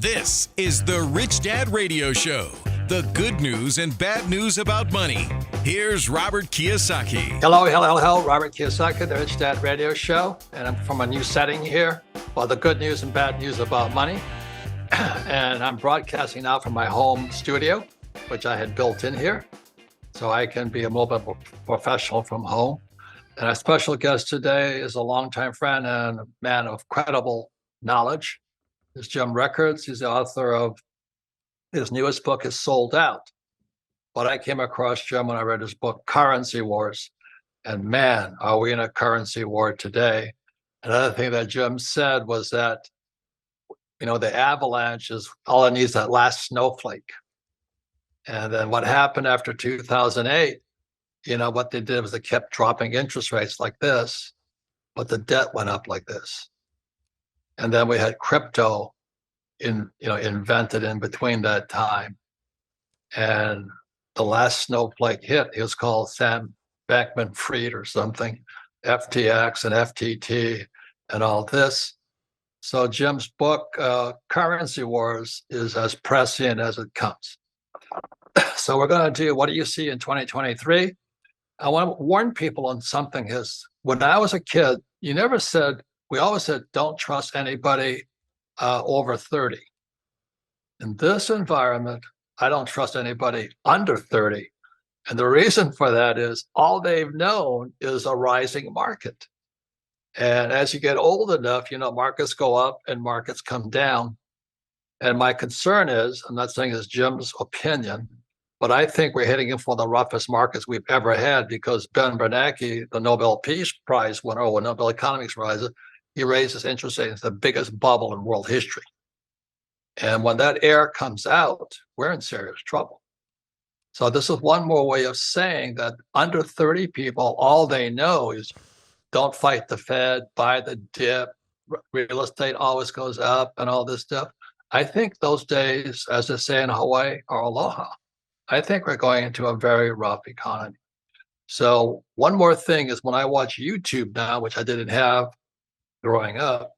This is the Rich Dad Radio Show. The good news and bad news about money. Here's Robert Kiyosaki. Hello. Robert Kiyosaki, the Rich Dad Radio Show. And I'm from a new setting here. Well, the good news and bad news about money. And I'm broadcasting now from my home studio, which I had built in here. So I can be a little bit more professional from home. And our special guest today is a longtime friend and a man of credible knowledge. Is Jim Rickards. He's the author of his newest book is Sold Out. But I came across Jim when I read his book, Currency Wars. And man, are we in a currency war today? Another thing that Jim said was that, the avalanche is all it needs, that last snowflake. And then what happened after 2008, what they did was they kept dropping interest rates like this, but the debt went up like this. And then we had crypto invented in between that time. And the last snowflake hit, it was called Sam Bankman-Fried or something, FTX and FTT and all this. So Jim's book, Currency Wars, is as prescient as it comes. So we're going to do, what do you see in 2023? I want to warn people on something is, when I was a kid, we always said, don't trust anybody over 30. In this environment, I don't trust anybody under 30. And the reason for that is all they've known is a rising market. And as you get old enough, markets go up and markets come down. And my concern is, I'm not saying it's Jim's opinion, but I think we're heading in for the roughest markets we've ever had because Ben Bernanke, the Nobel Peace Prize winner, or Nobel Economics Prize, he raises interest rates, the biggest bubble in world history. And when that air comes out, we're in serious trouble. So this is one more way of saying that under 30 people, all they know is don't fight the Fed, buy the dip, real estate always goes up and all this stuff. I think those days, as they say in Hawaii, are aloha. I think we're going into a very rough economy. So one more thing is when I watch YouTube now, which I didn't have growing up,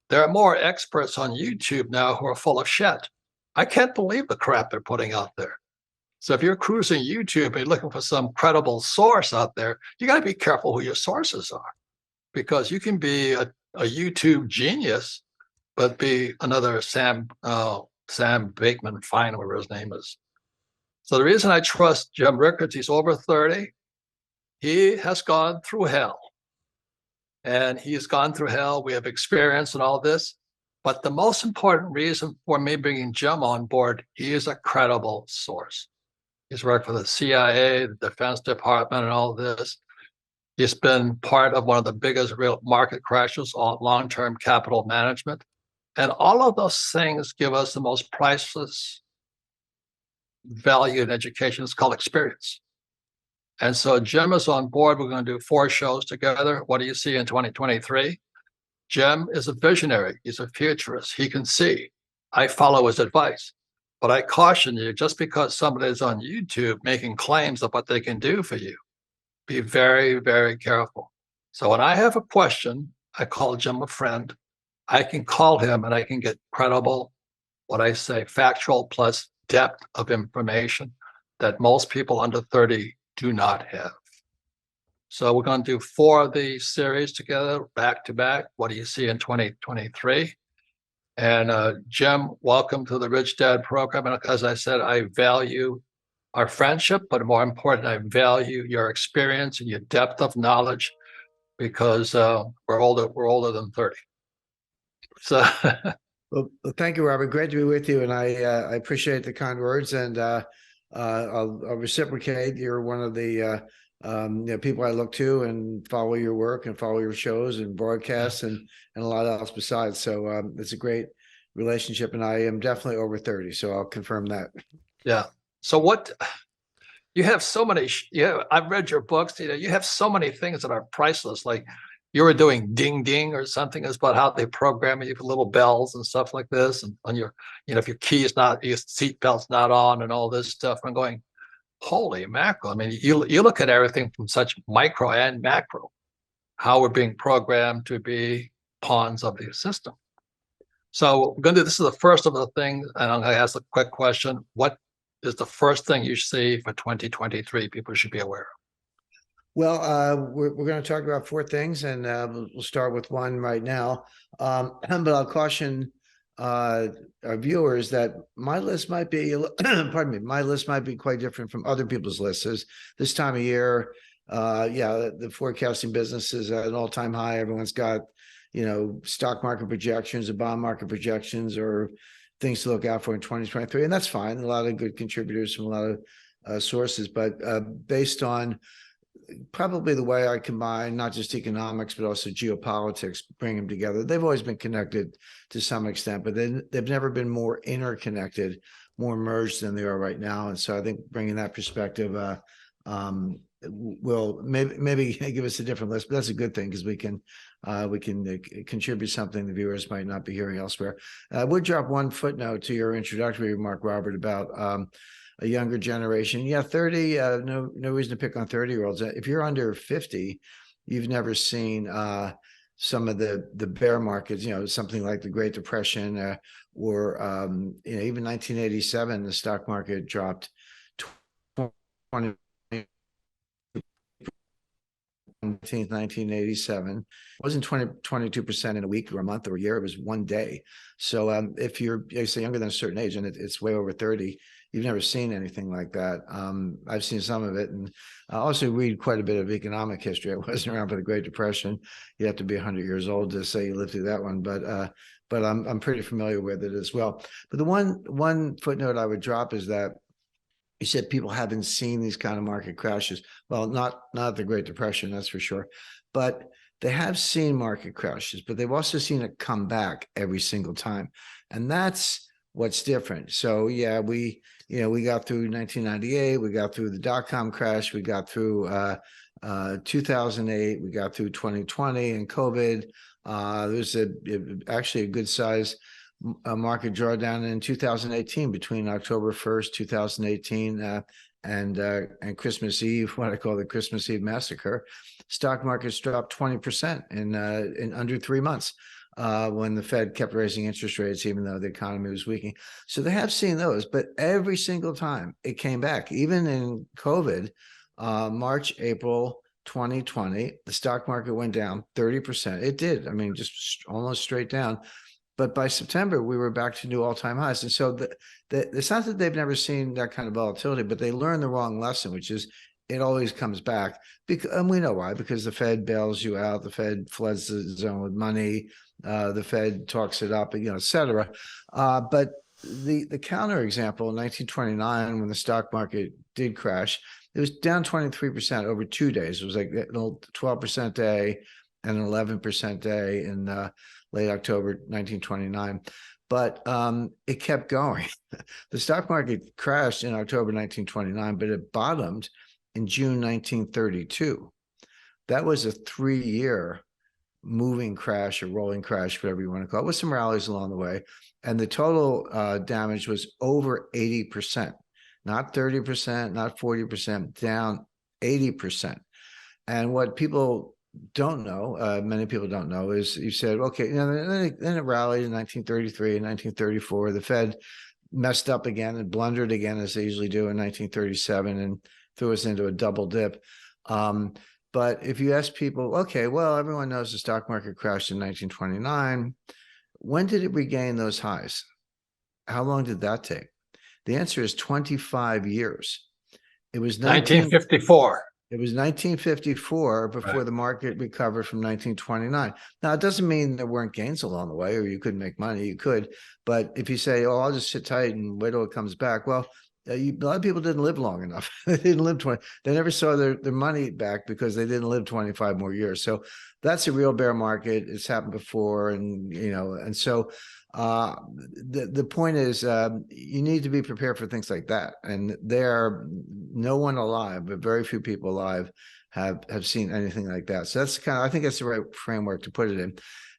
there are more experts on YouTube now who are full of shit. I can't believe the crap they're putting out there. So if you're cruising YouTube and you're looking for some credible source out there, you got to be careful who your sources are, because you can be a YouTube genius, but be another Sam Bankman-Fried, whatever his name is. So the reason I trust Jim Rickards, he's over 30. He has gone through hell. And he's gone through hell. We have experience and all this. But the most important reason for me bringing Jim on board, he is a credible source. He's worked for the CIA, the Defense Department, and all this. He's been part of one of the biggest real market crashes on long-term capital management. And all of those things give us the most priceless value in education. It's called experience. And so Jim is on board. We're going to do 4 shows together. What do you see in 2023? Jim is a visionary. He's a futurist. He can see. I follow his advice. But I caution you, just because somebody is on YouTube making claims of what they can do for you, be very, very careful. So when I have a question, I call Jim a friend. I can call him and I can get credible, what I say, factual plus depth of information that most people under 30 do not have. So we're going to do 4 of these series together, back to back. What do you see in 2023? And Jim, welcome to the Rich Dad program. And as I said, I value our friendship, but more important, I value your experience and your depth of knowledge, because we're older than 30. So well, thank you, Robert. Great to be with you, and I appreciate the kind words, and I'll reciprocate. You're one of the people I look to and follow your work and follow your shows and broadcasts and a lot else besides. So it's a great relationship, and I am definitely over 30, so I'll confirm that. Yeah. So what you have so many, I've read your books, you have so many things that are priceless. Like you were doing ding ding or something, is about how they program you for little bells and stuff like this. And on your, if your key is not, your seat belt's not on and all this stuff. I'm going, holy mackerel. I mean, you look at everything from such micro and macro, how we're being programmed to be pawns of the system. So this is the first of the things, and I'm going to ask a quick question. What is the first thing you see for 2023 people should be aware of? Well, we're going to talk about four things, and we'll start with one right now. But I'll caution our viewers that my list might be, pardon me, my list might be quite different from other people's lists. This time of year, yeah, the forecasting business is at an all-time high. Everyone's got, stock market projections or bond market projections or things to look out for in 2023, and that's fine. A lot of good contributors from a lot of sources, but based on probably the way I combine not just economics, but also geopolitics, bring them together. They've always been connected to some extent, but they've never been more interconnected, more merged than they are right now. And so I think bringing that perspective will maybe give us a different list, but that's a good thing because we can contribute something the viewers might not be hearing elsewhere. I would drop one footnote to your introductory remark, Robert, about a younger generation. Yeah, 30, no reason to pick on 30-year-olds. If you're under 50, you've never seen some of the bear markets, something like the Great Depression or even 1987, the stock market dropped 20. 1987. It wasn't 22% in a week or a month or a year. It was one day. So if you're say younger than a certain age and it's way over 30, you've never seen anything like that. I've seen some of it, and I also read quite a bit of economic history. I wasn't around for the Great Depression. You have to be 100 years old to say you lived through that one, but I'm pretty familiar with it as well. But the one footnote I would drop is that you said people haven't seen these kind of market crashes. Well, not the Great Depression, that's for sure, but they have seen market crashes, but they've also seen it come back every single time, and that's what's different. So yeah, we got through 1998, we got through the dot-com crash, we got through 2008, we got through 2020 and COVID. There's actually a good size market drawdown in 2018 between October 1st, 2018 and Christmas Eve, what I call the Christmas Eve massacre. Stock markets dropped 20% in under 3 months when the Fed kept raising interest rates, even though the economy was weakening. So they have seen those, but every single time it came back, even in COVID, March, April 2020, the stock market went down 30%. It did. I mean, just almost straight down. But by September, we were back to new all-time highs. And so it's not that they've never seen that kind of volatility, but they learned the wrong lesson, which is it always comes back. And we know why, because the Fed bails you out. The Fed floods the zone with money. The Fed talks it up, et cetera. But the counterexample in 1929, when the stock market did crash, it was down 23% over 2 days. It was like a 12% day and an 11% day in late October 1929. But it kept going. The stock market crashed in October 1929, but it bottomed in June 1932. That was a 3-year moving crash or rolling crash, whatever you want to call it, with some rallies along the way. And the total damage was over 80%, not 30%, not 40%, down 80%. And what people don't know, many people don't know, is you said, okay, then it rallied in 1933 and 1934. The Fed messed up again and blundered again, as they usually do in 1937, and threw us into a double dip. But if you ask people, okay, well, everyone knows the stock market crashed in 1929. When did it regain those highs? How long did that take? The answer is 25 years. It was 1954. It was 1954 before the market recovered from 1929. Now, it doesn't mean there weren't gains along the way or you couldn't make money. You could. But if you say, oh, I'll just sit tight and wait till it comes back. Well, a lot of people didn't live long enough. They didn't live 20. They never saw their money back because they didn't live 25 more years. So that's a real bear market. It's happened before. And so the point is you need to be prepared for things like that. And no one alive, but very few people alive have seen anything like that. So that's I think that's the right framework to put it in.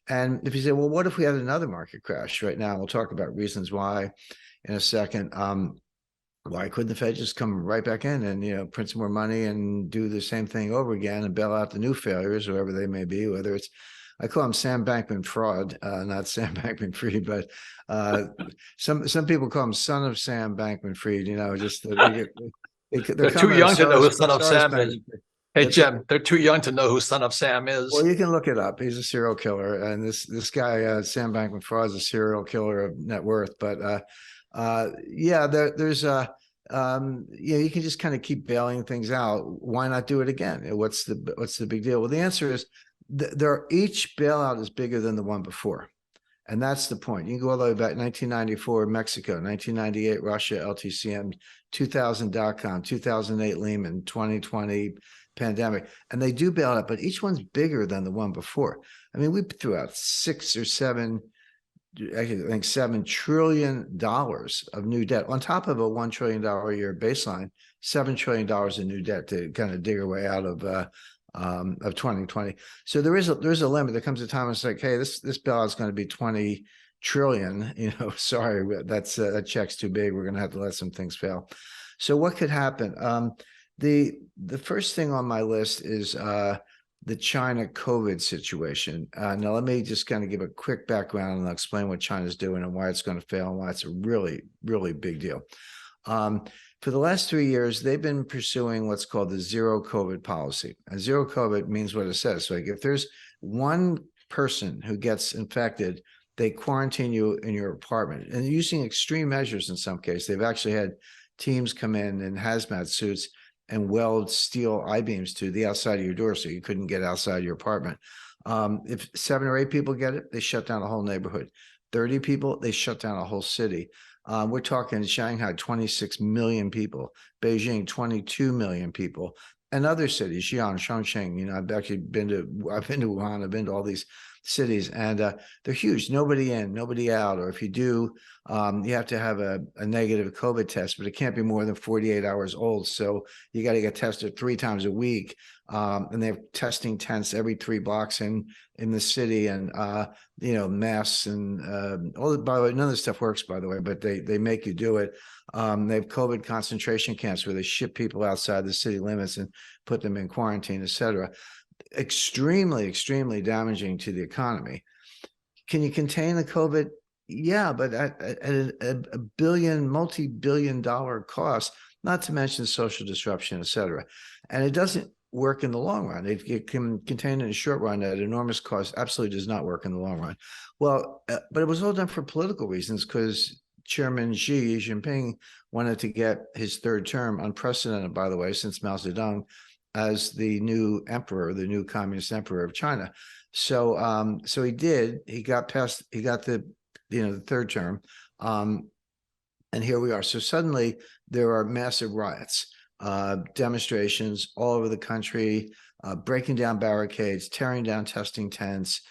And if you say, well, what if we had another market crash right now? We'll talk about reasons why in a second. Why couldn't the Fed just come right back in and, print some more money and do the same thing over again and bail out the new failures, whoever they may be, whether it's I call him Sam Bankman-Fraud, not Sam Bankman-Fried, but some people call him Son of Sam Bankman-Fried. Just They're too young to know who Son of Sam is. Hey, Jim, they're too young to know who Son of Sam is. Well, you can look it up. He's a serial killer, and this guy Sam Bankman-Fraud is a serial killer of net worth. But there's you can just kind of keep bailing things out. Why not do it again? What's the big deal? Well, the answer is each bailout is bigger than the one before. And that's the point. You can go all the way back 1994, Mexico, 1998, Russia, LTCM, 2000 dot-com, 2008 Lehman, 2020 pandemic. And they do bail out, but each one's bigger than the one before. I mean, we threw out $7 trillion of new debt on top of a $1 trillion a year baseline, $7 trillion in new debt to kind of dig our way out of 2020. So there's a limit. There comes a time when it's like, hey, this bailout is going to be 20 trillion. Sorry, that check's too big. We're going to have to let some things fail. So what could happen? The first thing on my list is the China COVID situation. Now, let me just kind of give a quick background and I'll explain what China's doing and why it's going to fail and why it's a really, really big deal. For the last 3 years, they've been pursuing what's called the zero COVID policy. And zero COVID means what it says. So like if there's one person who gets infected, they quarantine you in your apartment and using extreme measures in some cases. They've actually had teams come in hazmat suits and weld steel I-beams to the outside of your door so you couldn't get outside your apartment. If 7 or 8 people get it, they shut down a whole neighborhood. 30 people, they shut down a whole city. We're talking Shanghai, 26 million people, Beijing, 22 million people, and other cities, Xi'an, Chongqing. I've actually been to Wuhan, I've been to all these cities, and they're huge. Nobody in, nobody out. Or if you do, you have to have a negative COVID test, but it can't be more than 48 hours old. So you got to get tested 3 times a week. And they have testing tents every 3 blocks in the city, and masks and all. By the way, none of this stuff works, by the way, but they make you do it. They have COVID concentration camps where they ship people outside the city limits and put them in quarantine, etc. Extremely, extremely damaging to the economy. Can you contain the COVID? Yeah, but at a multi-billion-dollar cost, not to mention social disruption, etc. And it doesn't work in the long run. It can contain in the short run at enormous cost. Absolutely does not work in the long run. Well, but it was all done for political reasons because Chairman Xi Jinping wanted to get his 3rd term, unprecedented, by the way, since Mao Zedong, as the new emperor, the new communist emperor of China. So, so he did. He got the 3rd term, and here we are. So suddenly there are massive riots, demonstrations all over the country, breaking down barricades, tearing down testing tents,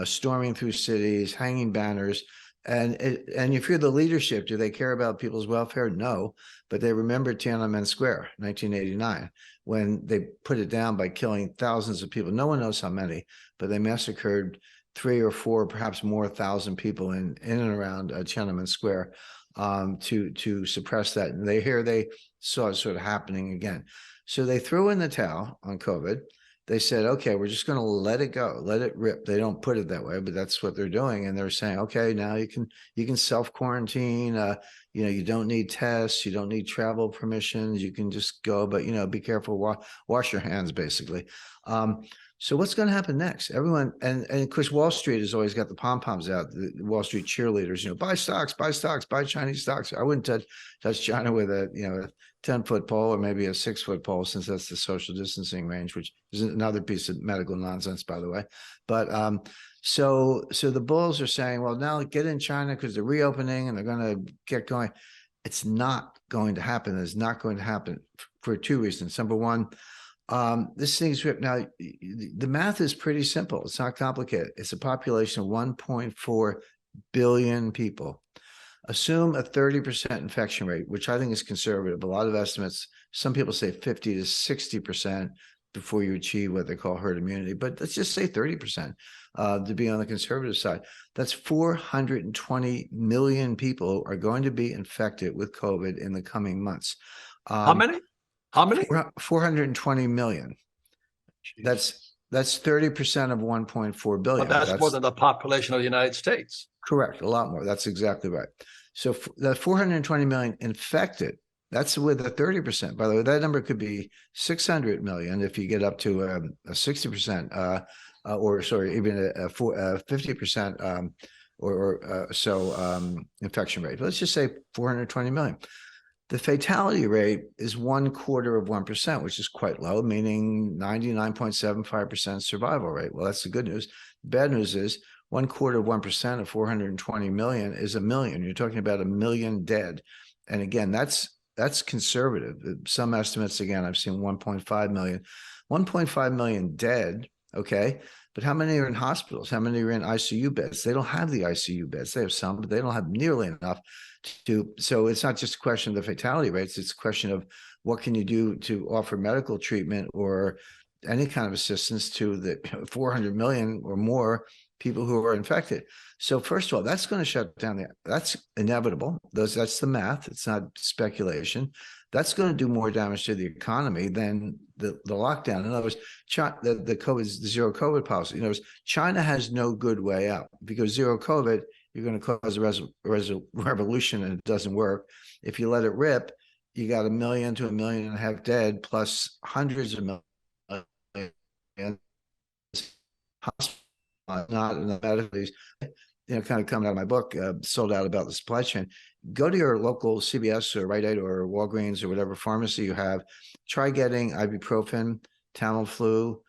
storming through cities, hanging banners. And if you're the leadership, do they care about people's welfare? No, but they remember Tiananmen Square, 1989, when they put it down by killing thousands of people. No one knows how many, but they massacred 3 or 4, perhaps more thousand people in and around Tiananmen Square to suppress that. And they saw it sort of happening again. So they threw in the towel on COVID. They said, okay, we're just going to let it go, let it rip. They don't put it that way, but that's what they're doing. And they're saying, okay, now you can self-quarantine. You don't need tests. You don't need travel permissions. You can just go, but, be careful, wash your hands, basically. So what's going to happen next? Everyone, and of course, Wall Street has always got the pom-poms out, the Wall Street cheerleaders, buy stocks, buy Chinese stocks. I wouldn't touch China with a 10-foot pole or maybe a 6-foot pole, since that's the social distancing range, which is another piece of medical nonsense, by the way. But so the bulls are saying, well, now get in China because they're reopening and they're going to get going. It's not going to happen. It's not going to happen for 2 reasons. Number one, this thing's ripped. Now, the math is pretty simple. It's not complicated. It's a population of 1.4 billion people. Assume a 30% infection rate, which I think is conservative. A lot of estimates, some people say 50 to 60% before you achieve what they call herd immunity. But let's just say 30% to be on the conservative side. That's 420 million people are going to be infected with COVID in the coming months. How many? 420 million. Jeez. That's That's 30% of 1.4 billion. But that's more than the population of the United States. Correct. A lot more. That's exactly right. So the 420 million infected, that's with a 30%. By the way, that number could be 600 million if you get up to a 60%, or sorry, even a 50% or so infection rate. But let's just say 420 million. The fatality rate is 0.25%, which is quite low, meaning 99.75% survival rate. Well, that's the good news. The bad news is 0.25% of 420 million is a million. You're talking about 1 million dead. And again, that's conservative. Some estimates, again, I've seen 1.5 million. 1.5 million dead, okay? But how many are in hospitals? How many are in ICU beds? They don't have the ICU beds. They have some, but they don't have nearly enough to. So it's not just a question of the fatality rates. It's a question of what can you do to offer medical treatment or any kind of assistance to the 400 million or more people who are infected. So first of all, that's going to shut down that's inevitable. That's the math. It's not speculation. That's going to do more damage to the economy than the lockdown. In other words, the zero COVID policy. In other words, China has no good way out, because zero COVID, you're going to cause a revolution and it doesn't work. If you let it rip, you got 1 million to 1.5 million dead, plus hundreds of millions not in the medicines, kind of coming out of my book, sold out about the supply chain. Go to your local CVS or Rite Aid or Walgreens or whatever pharmacy you have. Try getting ibuprofen, Tamiflu,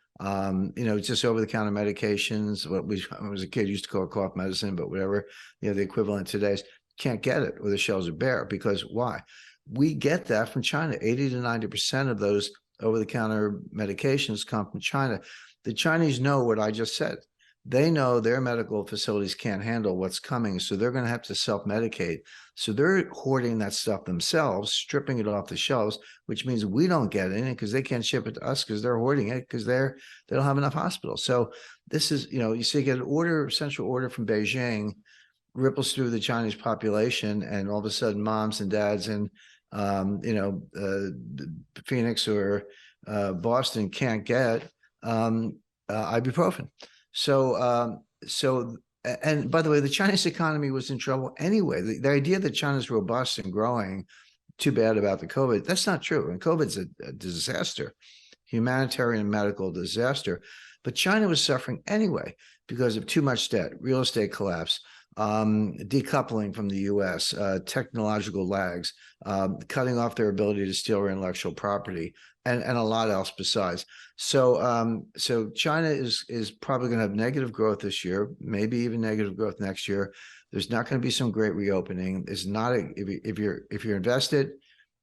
just over-the-counter medications. What when I was a kid used to call it cough medicine, but whatever, the equivalent today is can't get it, or the shelves are bare. Because why? We get that from China. 80 to 90% of those over-the-counter medications come from China. The Chinese know what I just said. They know their medical facilities can't handle what's coming, so they're going to have to self-medicate. So they're hoarding that stuff themselves, stripping it off the shelves, which means we don't get it because they can't ship it to us because they're hoarding it because they don't have enough hospitals. So this is, you see, you get an central order from Beijing, ripples through the Chinese population, and all of a sudden moms and dads in Phoenix or Boston can't get ibuprofen. So and by the way, the Chinese economy was in trouble anyway. The idea that China's robust and growing, too bad about the COVID, that's not true. And COVID's a disaster, humanitarian and medical disaster. But China was suffering anyway because of too much debt, real estate collapse, decoupling from the US, technological lags, cutting off their ability to steal our intellectual property, and a lot else besides. So China is probably going to have negative growth this year, maybe even negative growth next year. There's not going to be some great reopening. It's not if you're invested,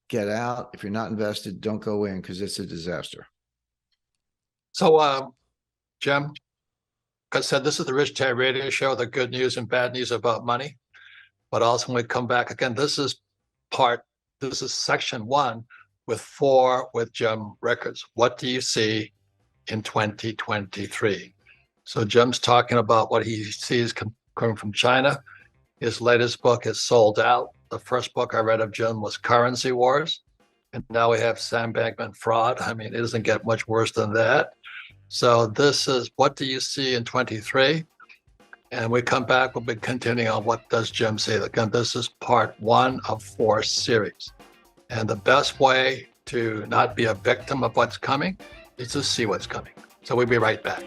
get out. If you're not invested, don't go in, because it's a disaster. So, Jim, like I said, this is the Rich Dad Radio Show, the good news and bad news about money. But also when we come back again, this is section 1 with Jim Rickards. What do you see in 2023? So Jim's talking about what he sees coming from China. His latest book is sold out. The first book I read of Jim was Currency Wars. And now we have Sam Bankman fraud. I mean, it doesn't get much worse than that. So this is what do you see in 23? And we come back, we'll be continuing on what does Jim say. Again, this is part 1 of 4 series. And the best way to not be a victim of what's coming is to see what's coming. So we'll be right back.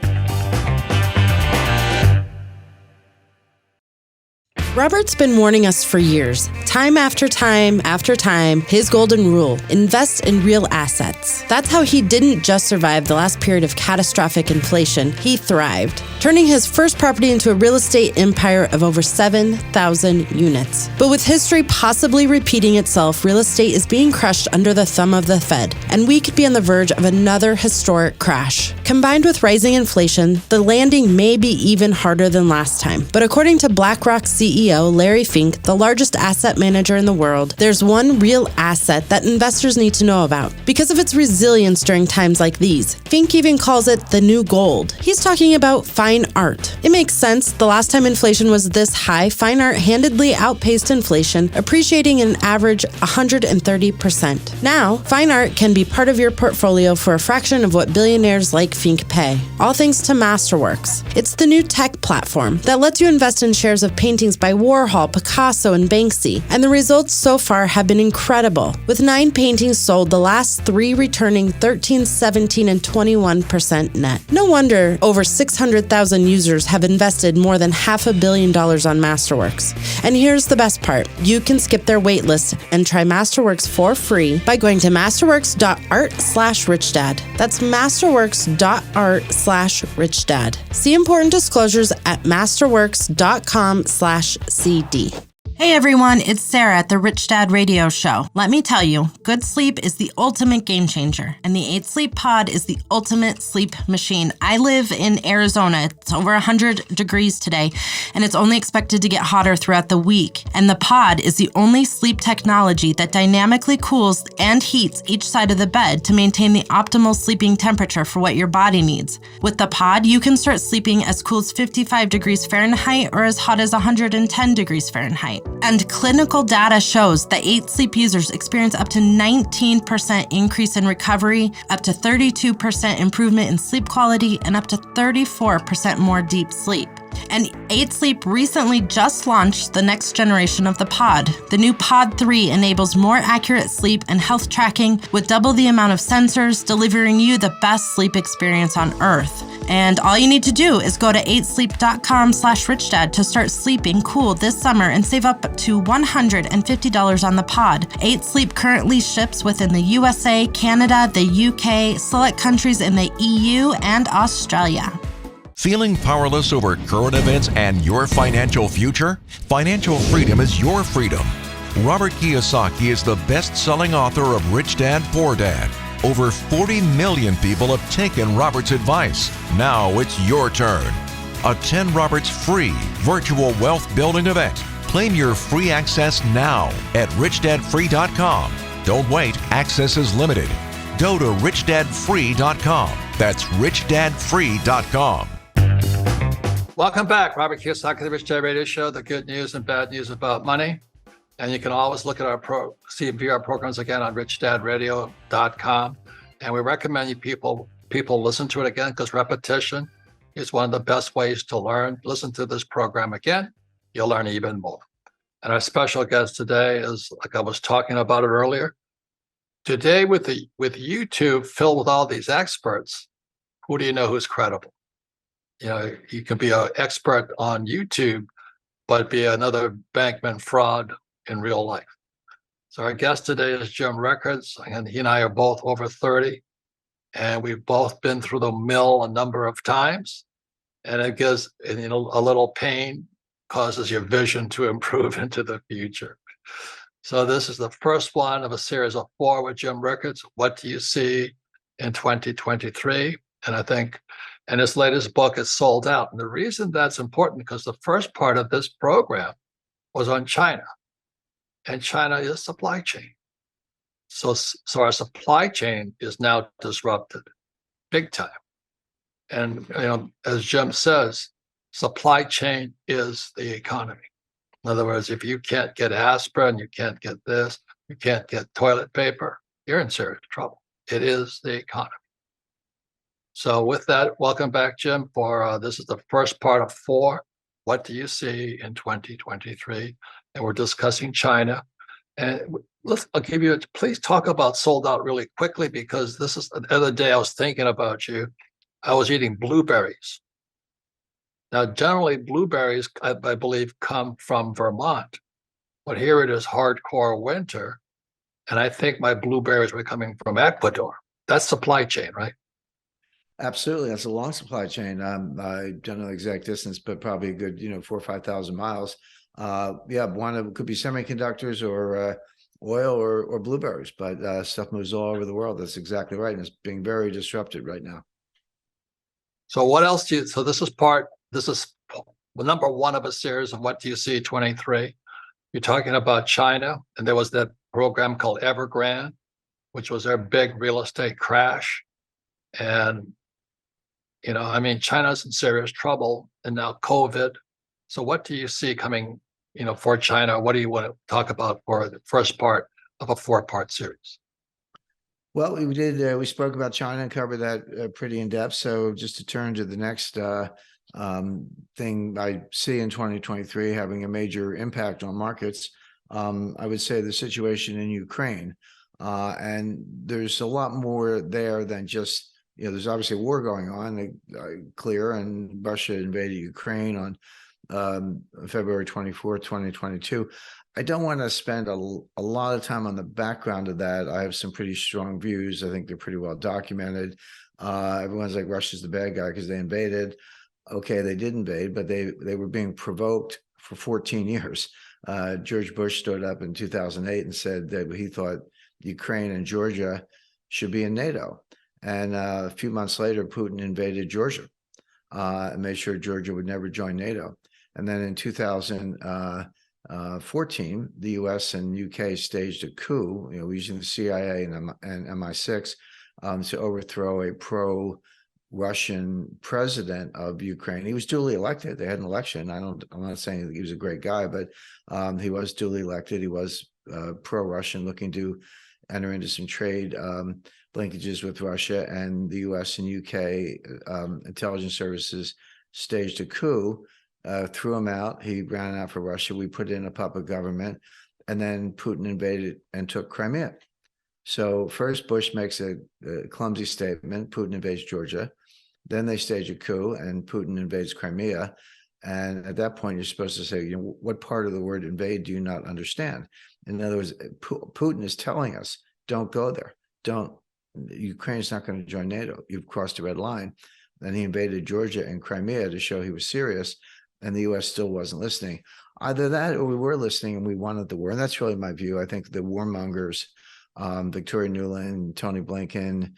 Robert's been warning us for years, time after time after time, his golden rule: invest in real assets. That's how he didn't just survive the last period of catastrophic inflation, he thrived, turning his first property into a real estate empire of over 7,000 units. But with history possibly repeating itself, real estate is being crushed under the thumb of the Fed, and we could be on the verge of another historic crash. Combined with rising inflation, the landing may be even harder than last time. But according to BlackRock CEO CEO, Larry Fink, the largest asset manager in the world, there's one real asset that investors need to know about. Because of its resilience during times like these, Fink even calls it the new gold. He's talking about fine art. It makes sense. The last time inflation was this high, fine art handedly outpaced inflation, appreciating an average 130%. Now, fine art can be part of your portfolio for a fraction of what billionaires like Fink pay. All thanks to Masterworks. It's the new tech platform that lets you invest in shares of paintings by Warhol, Picasso, and Banksy, and the results so far have been incredible. With 9 paintings sold, the last 3 returning 13, 17, and 21% net. No wonder over 600,000 users have invested more than $500 million on Masterworks. And here's the best part. You can skip their wait list and try Masterworks for free by going to masterworks.art/richdad. That's masterworks.art/richdad. See important disclosures at masterworks.com/CD. Hey everyone, it's Sarah at the Rich Dad Radio Show. Let me tell you, good sleep is the ultimate game changer, and the 8 Sleep Pod is the ultimate sleep machine. I live in Arizona. It's over 100 degrees today, and it's only expected to get hotter throughout the week. And the Pod is the only sleep technology that dynamically cools and heats each side of the bed to maintain the optimal sleeping temperature for what your body needs. With the Pod, you can start sleeping as cool as 55 degrees Fahrenheit or as hot as 110 degrees Fahrenheit. And clinical data shows that 8 Sleep users experience up to 19% increase in recovery, up to 32% improvement in sleep quality, and up to 34% more deep sleep. And 8 Sleep recently just launched the next generation of the Pod. The new Pod 3 enables more accurate sleep and health tracking with double the amount of sensors, delivering you the best sleep experience on Earth. And all you need to do is go to 8sleep.com/richdad to start sleeping cool this summer and save up to $150 on the Pod. 8 Sleep currently ships within the USA, Canada, the UK, select countries in the EU, and Australia. Feeling powerless over current events and your financial future? Financial freedom is your freedom. Robert Kiyosaki is the best-selling author of Rich Dad, Poor Dad. Over 40 million people have taken Robert's advice. Now it's your turn. Attend Robert's free virtual wealth building event. Claim your free access now at richdadfree.com. Don't wait, access is limited. Go to richdadfree.com. That's richdadfree.com. Welcome back. Robert Kiyosaki, the Rich Dad Radio Show, the good news and bad news about money. And you can always look at our view our programs again on richdadradio.com. And we recommend you people listen to it again, because repetition is one of the best ways to learn. Listen to this program again, you'll learn even more. And our special guest today is, like I was talking about it earlier, today with YouTube filled with all these experts, who do you know who's credible? You know, you can be an expert on YouTube, but be another bankman fraud in real life. So our guest today is Jim Rickards, and he and I are both over 30, and we've both been through the mill a number of times, and it gives, a little pain causes your vision to improve into the future. So this is the first one of a series of 4 with Jim Rickards. What do you see in 2023? And I think, and his latest book is sold out. And the reason that's important, because the first part of this program was on China. And China is supply chain. So our supply chain is now disrupted big time. And as Jim says, supply chain is the economy. In other words, if you can't get aspirin, you can't get this, you can't get toilet paper, you're in serious trouble. It is the economy. So with that, welcome back, Jim, for this is the first part of 4. What do you see in 2023? And we're discussing China. And I'll give you, please talk about sold out really quickly, because this is the other day I was thinking about you. I was eating blueberries. Now, generally blueberries, I believe, come from Vermont, but here it is hardcore winter. And I think my blueberries were coming from Ecuador. That's supply chain, right? Absolutely. That's a long supply chain. I don't know the exact distance, but probably a good, 4,000 or 5,000 miles. One of it could be semiconductors or oil or blueberries, but stuff moves all over the world. That's exactly right. And it's being very disrupted right now. So what else so this is number one of a series of What Do You See 23. You're talking about China, and there was that program called Evergrande, which was their big real estate crash. And, I mean, China's in serious trouble, and now COVID. So what do you see coming, for China? What do you want to talk about for the first part of a 4-part series? Well, we spoke about China and covered that pretty in depth. So just to turn to the next thing I see in 2023 having a major impact on markets, I would say the situation in Ukraine. And there's a lot more there than just, there's obviously a war going on, clear, and Russia invaded Ukraine on February 24th, 2022. I don't want to spend a lot of time on the background of that. I have some pretty strong views. I think they're pretty well documented. Everyone's like, Russia's the bad guy because they invaded. Okay, they did invade, but they were being provoked for 14 years. George Bush stood up in 2008 and said that he thought Ukraine and Georgia should be in NATO. And a few months later, Putin invaded Georgia and made sure Georgia would never join NATO. And then in 2014, the U.S. and UK staged a coup, using the CIA and MI6 to overthrow a pro-Russian president of Ukraine. He was duly elected. They had an election. I'm not saying that he was a great guy, but he was duly elected. He was pro-Russian, looking to enter into some trade linkages with Russia, and the U.S. and UK intelligence services staged a coup. Threw him out. He ran out for Russia. We put in a puppet government, and then Putin invaded and took Crimea. So first Bush makes a clumsy statement, Putin invades Georgia. Then they stage a coup and Putin invades Crimea. And at that point, you're supposed to say, what part of the word invade do you not understand? In other words, Putin is telling us, don't go there. Ukraine's not going to join NATO. You've crossed a red line. Then he invaded Georgia and Crimea to show he was serious. And the U.S. still wasn't listening. Either that or we were listening and we wanted the war. And that's really my view. I think the warmongers, Victoria Nuland, Tony Blinken,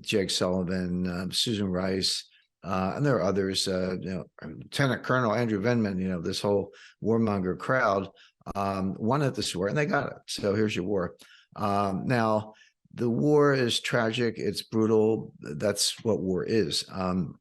Jake Sullivan, Susan Rice, and there are others, Lieutenant Colonel Andrew Vindman, this whole warmonger crowd wanted this war, and they got it. So here's your war. Now, the war is tragic. It's brutal. That's what war is. And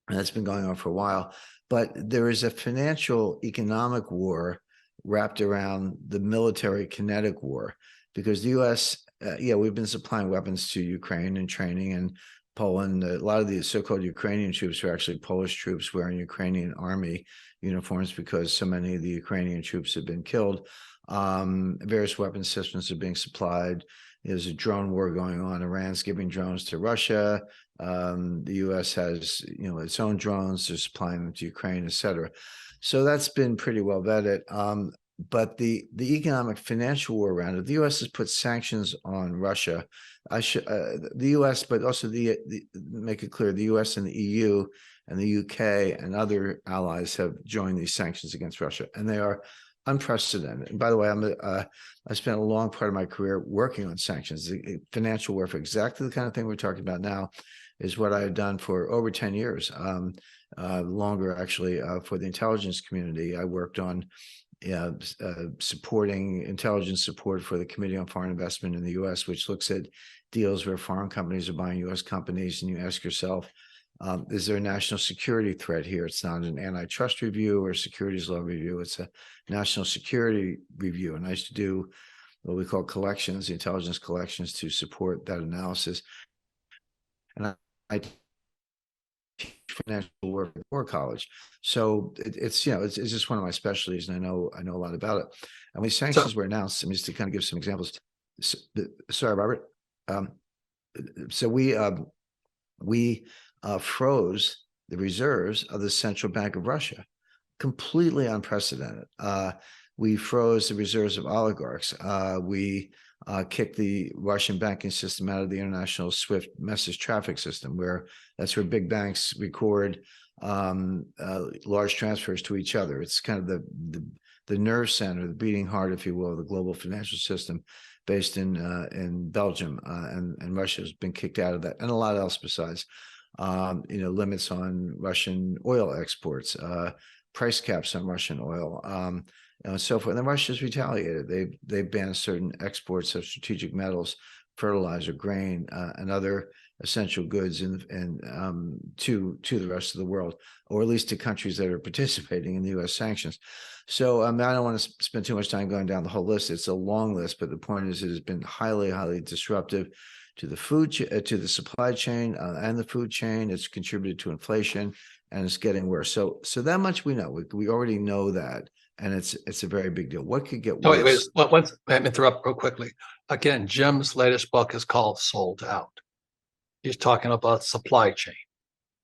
that's been going on for a while. But there is a financial, economic war wrapped around the military kinetic war, because the U.S., we've been supplying weapons to Ukraine and training, and Poland. A lot of the so-called Ukrainian troops are actually Polish troops wearing Ukrainian army uniforms because so many of the Ukrainian troops have been killed. Various weapon systems are being supplied. There's a drone war going on. Iran's giving drones to Russia. The U.S. has, its own drones. They're supplying them to Ukraine, et cetera. So that's been pretty well vetted. But the economic financial war around it, the U.S. has put sanctions on Russia. The U.S., but also make it clear, the U.S. and the EU and the UK and other allies have joined these sanctions against Russia, and they are unprecedented. And by the way, I spent a long part of my career working on sanctions. The financial warfare, exactly the kind of thing we're talking about now, is what I had done for over 10 years, longer actually, for the intelligence community. I worked on supporting intelligence support for the Committee on Foreign Investment in the U.S., which looks at deals where foreign companies are buying U.S. companies, and you ask yourself, is there a national security threat here? It's not an antitrust review or securities law review. It's a national security review. And I used to do what we call collections, the intelligence collections, to support that analysis. And I teach financial work at War College. So it's just one of my specialties, and I know a lot about it. And when sanctions were announced, just to kind of give some examples. Sorry, Robert. So we froze the reserves of the Central Bank of Russia, completely unprecedented. We froze the reserves of oligarchs. We kicked the Russian banking system out of the international SWIFT message traffic system, that's where big banks record large transfers to each other. It's kind of the nerve center, the beating heart, if you will, of the global financial system, based in Belgium, and Russia has been kicked out of that, and a lot else besides. Limits on Russian oil exports. price caps on Russian oil, and so forth. And then Russia's retaliated. They banned certain exports of strategic metals, fertilizer, grain, and other essential goods to the rest of the world, or at least to countries that are participating in the U.S. sanctions. So I don't want to spend too much time going down the whole list. It's a long list, but the point is it has been highly, highly disruptive to the to the supply chain and the food chain. It's contributed to inflation, and it's getting worse. So that much we know. We already know that, and it's a very big deal. What could get worse? Let me interrupt real quickly. Again, Jim's latest book is called Sold Out. He's talking about supply chain.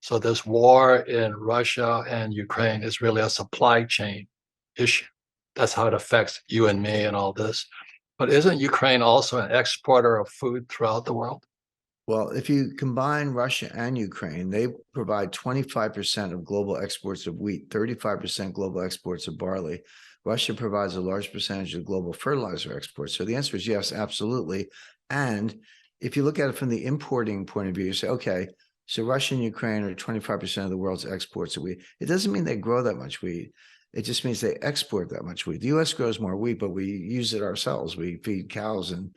So this war in Russia and Ukraine is really a supply chain issue. That's how it affects you and me and all this. But isn't Ukraine also an exporter of food throughout the world? Well, if you combine Russia and Ukraine, they provide 25% of global exports of wheat, 35% global exports of barley. Russia provides a large percentage of global fertilizer exports. So the answer is yes, absolutely. And if you look at it from the importing point of view, you say, okay, so Russia and Ukraine are 25% of the world's exports of wheat. It doesn't mean they grow that much wheat. It just means they export that much wheat. The U.S. grows more wheat, but we use it ourselves. We feed cows and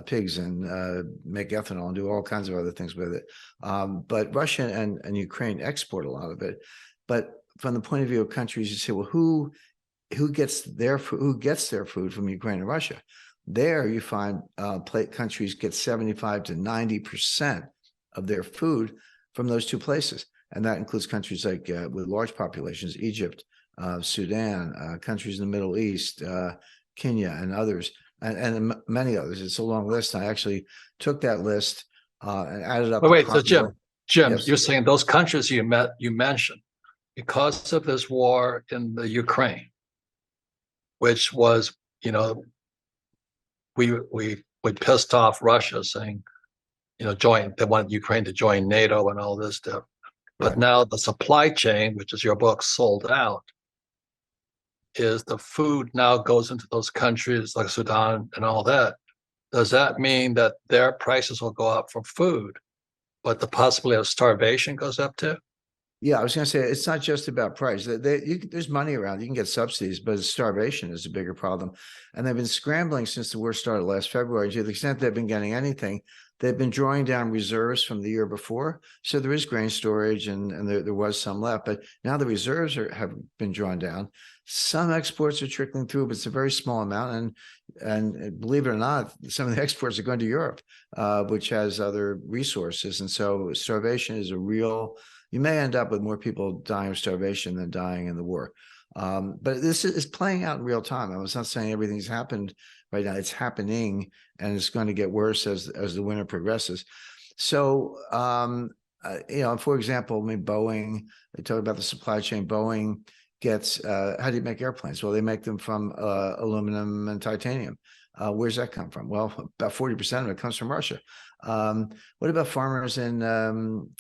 pigs and make ethanol and do all kinds of other things with it. But Russia and Ukraine export a lot of it. But from the point of view of countries, you say, well, who gets their food from Ukraine and Russia? There you find countries get 75 to 90% of their food from those two places. And that includes countries like with large populations, Egypt, Sudan, countries in the Middle East, Kenya, and others, and many others. It's a long list. I actually took that list and added up. Wait, so Jim, yes. You're saying those countries you mentioned, because of this war in the Ukraine, which was, we pissed off Russia, saying, they want Ukraine to join NATO and all this stuff. But Right. now the supply chain, which is your book, Sold Out, is the food now goes into those countries like Sudan and all that. Does that mean that their prices will go up for food, but the possibility of starvation goes up too? Yeah, I was going to say, it's not just about price. There's money around. You can get subsidies, but starvation is a bigger problem. And they've been scrambling since the war started last February. To the extent they've been getting anything, they've been drawing down reserves from the year before. So there is grain storage, and there was some left. But now the reserves have been drawn down. Some exports are trickling through, but it's a very small amount. And believe it or not, some of the exports are going to Europe, which has other resources. And so starvation is a real... You may end up with more people dying of starvation than dying in the war. But this is playing out in real time. I was not saying everything's happened right now. It's happening, and it's going to get worse as the winter progresses. So, for example, Boeing, they talk about the supply chain. Boeing gets, how do you make airplanes? Well, they make them from aluminum and titanium. Where's that come from? Well, about 40% of it comes from Russia. What about farmers in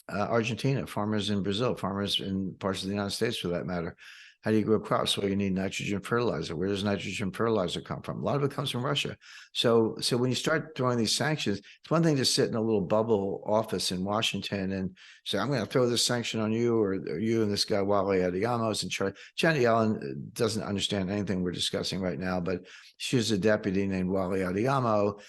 Argentina, farmers in Brazil, farmers in parts of the United States, for that matter? How do you grow crops? Well, you need nitrogen fertilizer. Where does nitrogen fertilizer come from? A lot of it comes from Russia. So when you start throwing these sanctions, it's one thing to sit in a little bubble office in Washington and say, I'm going to throw this sanction on you, or you and this guy, Wale Adeyemo, is in charge. Janet Yellen doesn't understand anything we're discussing right now, but she was a deputy named Wale Adeyemo.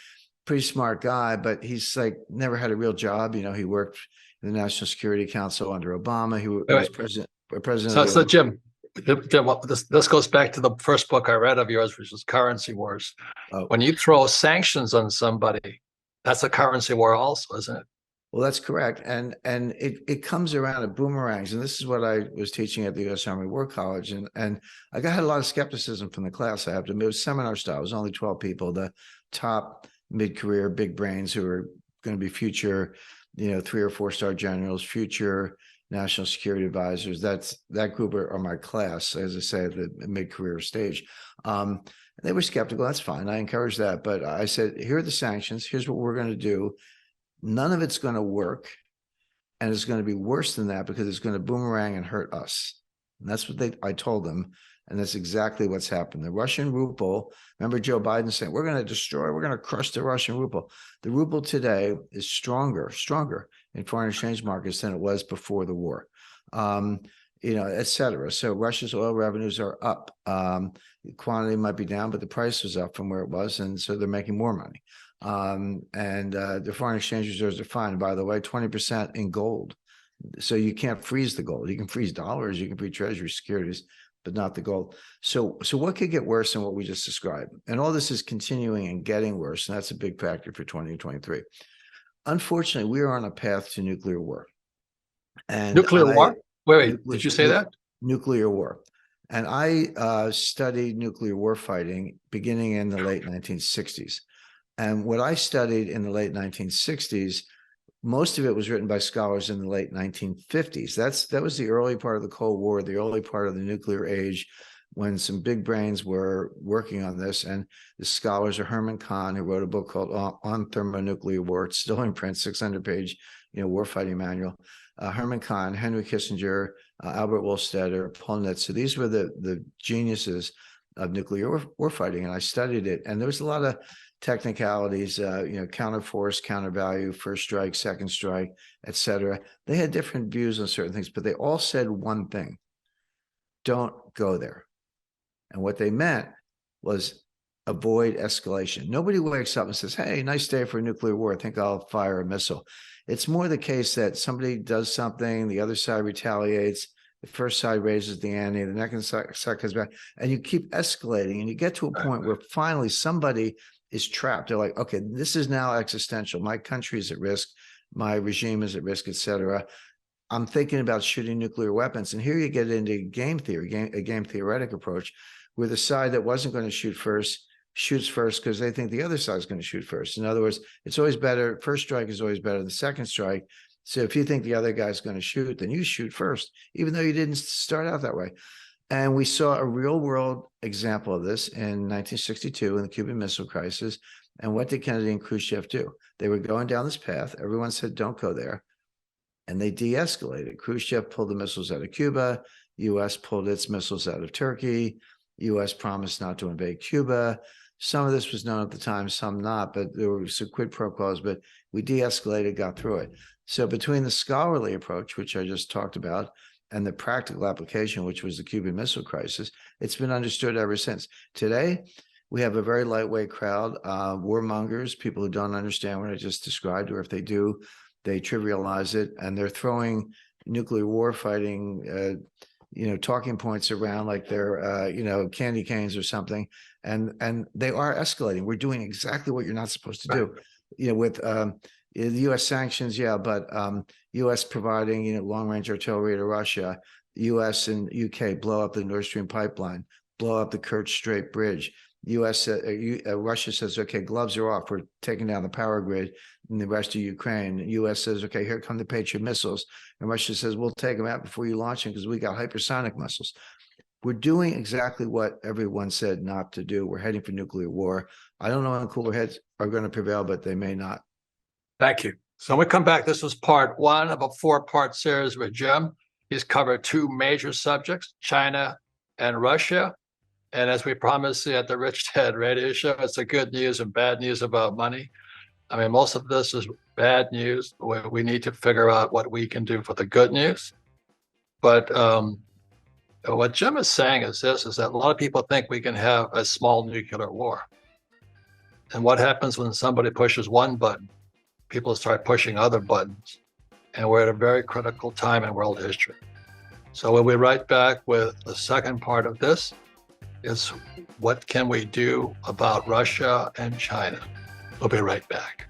Pretty smart guy, but he's like never had a real job. He worked in the National Security Council under Obama. He was president. So Jim, this goes back to the first book I read of yours, which was Currency Wars. Oh. When you throw sanctions on somebody, that's a currency war also, isn't it? Well, that's correct. And it comes around in boomerangs. And this is what I was teaching at the U.S. Army War College. And I had a lot of skepticism from the class. I have to admit, it was seminar style. It was only 12 people, the top mid-career big brains who are going to be future, 3 or 4-star generals, future national security advisors. That group are my class, as I say, at the mid-career stage. They were skeptical. That's fine. I encourage that. But I said, here are the sanctions. Here's what we're going to do. None of it's going to work. And it's going to be worse than that because it's going to boomerang and hurt us. And that's what I told them. And that's exactly what's happened. The Russian ruble, remember Joe Biden saying, we're going to crush the Russian ruble. The ruble today is stronger in foreign exchange markets than it was before the war. et cetera. So Russia's oil revenues are up. The quantity might be down, but the price was up from where it was, and so they're making more money. And the foreign exchange reserves are fine. By the way, 20% in gold. So you can't freeze the gold. You can freeze dollars, you can freeze treasury securities, but not the gold. So what could get worse than what we just described? And all this is continuing and getting worse, and that's a big factor for 2023. Unfortunately, we are on a path to nuclear war. And nuclear war? Wait, did you say that? Nuclear war. And I studied nuclear war fighting beginning in the late 1960s. And what I studied in the late 1960s, most of it was written by scholars in the late 1950s. That was the early part of the Cold War, the early part of the nuclear age, when some big brains were working on this. And the scholars are Herman Kahn, who wrote a book called On Thermonuclear War. It's still in print, 600-page, warfighting manual. Herman Kahn, Henry Kissinger, Albert Wohlstetter, Paul Nitz. So these were the geniuses of nuclear warfighting, and I studied it. And there was a lot of technicalities, counter force, counter value, first strike, second strike, etc. They had different views on certain things, but they all said one thing: don't go there. And what they meant was avoid escalation. Nobody wakes up and says, hey, nice day for a nuclear war, I think I'll fire a missile. It's more the case that somebody does something, the other side retaliates, the first side raises the ante, the next side comes back, and you keep escalating, and you get to a point where finally somebody is trapped. They're like, okay, this is now existential. My country is at risk. My regime is at risk, etc. I'm thinking about shooting nuclear weapons. And here you get into game theory, a game theoretic approach, where the side that wasn't going to shoot first shoots first because they think the other side is going to shoot first. In other words, it's always better. First strike is always better than second strike. So if you think the other guy's going to shoot, then you shoot first, even though you didn't start out that way. And we saw a real world example of this in 1962 in the Cuban Missile Crisis. And what did Kennedy and Khrushchev do? They were going down this path. Everyone said, don't go there. And they de-escalated. Khrushchev pulled the missiles out of Cuba. U.S. pulled its missiles out of Turkey. U.S. promised not to invade Cuba. Some of this was known at the time, some not, but there were some quid pro quos, but we de-escalated, got through it. So between the scholarly approach, which I just talked about, and the practical application, which was the Cuban Missile Crisis, it's been understood ever since. Today, we have a very lightweight crowd, warmongers, people who don't understand what I just described, or if they do, they trivialize it, and they're throwing nuclear war fighting, talking points around like they're, candy canes or something, and they are escalating. We're doing exactly what you're not supposed to do, with the U.S. sanctions, but U.S. providing, long-range artillery to Russia, U.S. and U.K. blow up the Nord Stream pipeline, blow up the Kerch Strait Bridge. Russia says, okay, gloves are off. We're taking down the power grid in the rest of Ukraine. The U.S. says, okay, here come the Patriot missiles. And Russia says, we'll take them out before you launch them because we got hypersonic missiles. We're doing exactly what everyone said not to do. We're heading for nuclear war. I don't know when cooler heads are going to prevail, but they may not. Thank you. So when we come back, this was part one of a 4-part series with Jim. He's covered 2 major subjects, China and Russia. And as we promised at the Rich Dad Radio Show, it's the good news and bad news about money. I mean, most of this is bad news. We need to figure out what we can do for the good news. But what Jim is saying is this, is that a lot of people think we can have a small nuclear war. And what happens when somebody pushes one button? People start pushing other buttons. And we're at a very critical time in world history. So we'll be right back with the second part of this. Is what can we do about Russia and China? We'll be right back.